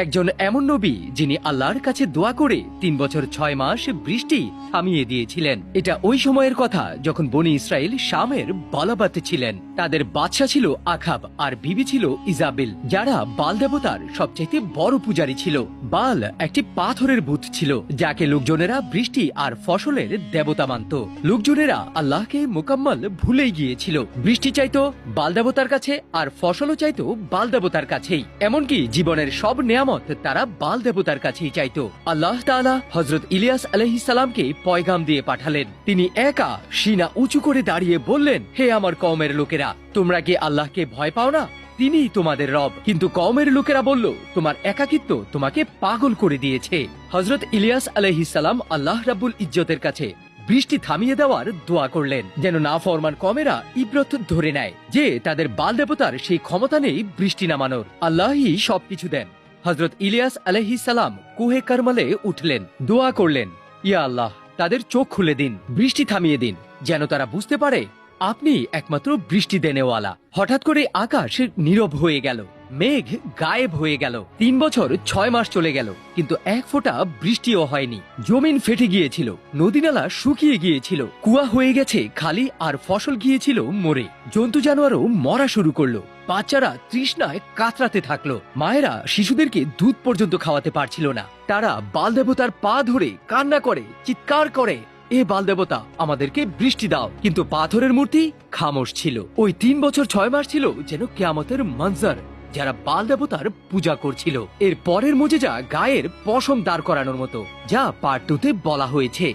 একজন এমন নবী যিনি আল্লাহর কাছে দোয়া করে 3 বছর 6 মাস বৃষ্টি থামিয়ে দিয়েছিলেন। এটা ওই সময়ের কথা যখন বনি ইসরায়েল শামের বালাবাতে ছিলেন। তাদের বাদশা ছিল আখাব আর বিবি ছিল ইজাবেল, যারা বাল দেবতার সবচেয়ে বড় পূজারী ছিল। বাল একটি পাথরের ভূত ছিল যাকে লোকজনেরা বৃষ্টি আর ফসলের দেবতা মানত। লোকজনেরা আল্লাহকে মোকাম্মল ভুলেই গিয়েছিল। বৃষ্টি চাইতো বাল দেবতার কাছে আর ফসলও চাইতো বাল দেবতার কাছেই। এমনকি জীবনের সব নিয়ামত তারা বাল দেবতার কাছেই চাইতো। আল্লাহ তাআলা হযরত ইলিয়াস আলাইহিস সালামকে পয়গাম দিয়ে পাঠালেন। তিনি একা সিনা উঁচু করে দাঁড়িয়ে বললেন, হে আমার কওমের লোকেরা, তোমরা কি আল্লাহকে ভয় পাও না? তিনিই তোমাদের রব। কিন্তু কওমের লোকেরা বলল, তোমার একাকিত্ব তোমাকে পাগল করে দিয়েছে। হযরত ইলিয়াস আলাইহিস সালাম আল্লাহ রাব্বুল ইজ্জতের কাছে বৃষ্টি থামিয়ে দেওয়ার দোয়া করলেন, যেন নাফরমান কওমেরা ইব্রত ধরে নেয় যে তাদের বাল দেবতার সেই ক্ষমতা নেই বৃষ্টি নামানোর। আল্লাহই সবকিছু দেন। হযরত ইলিয়াস আলাইহিস সালাম কুহে কারমালে উঠলেন, দোয়া করলেন, ইয়া আল্লাহ, তাদের চোখ খুলে দিন, বৃষ্টি থামিয়ে দিন, যেন তারা বুঝতে পারে আপনি একমাত্র বৃষ্টি দেনেওয়ালা। হঠাৎ করে আকাশ নীরব হয়ে গেল, মেঘ গায়েব হয়ে গেল। 3 বছর 6 মাস চলে গেল, কিন্তু এক ফোঁটা বৃষ্টিও হয়নি। জমিন ফেটে গিয়েছিল, নদীনালা শুকিয়ে গিয়েছিল, কুয়া হয়ে গেছে খালি, আর ফসল গিয়েছিল মরে। জন্তু জানোয়ারও মরা শুরু করলো। বাচ্চারা তৃষ্ণায় কাতরাতে থাকলো। মায়েরা শিশুদেরকে দুধ পর্যন্ত খাওয়াতে পারছিল না। তারা বাল দেবতার পা ধরে কান্না করে, চিৎকার করে, এ বাল দেবতা, আমাদেরকে বৃষ্টি দাও। কিন্তু পাথরের মূর্তি খামোশ ছিল। ওই 3 বছর 6 মাস ছিল যেন কিয়ামতের মঞ্জার, যারা বাল দেবতার পূজা করছিল। এর পরের মুজিজা গায়ের পশম দাঁড় করানোর মতো, যা পার্ট 2 তে বলা হয়েছে।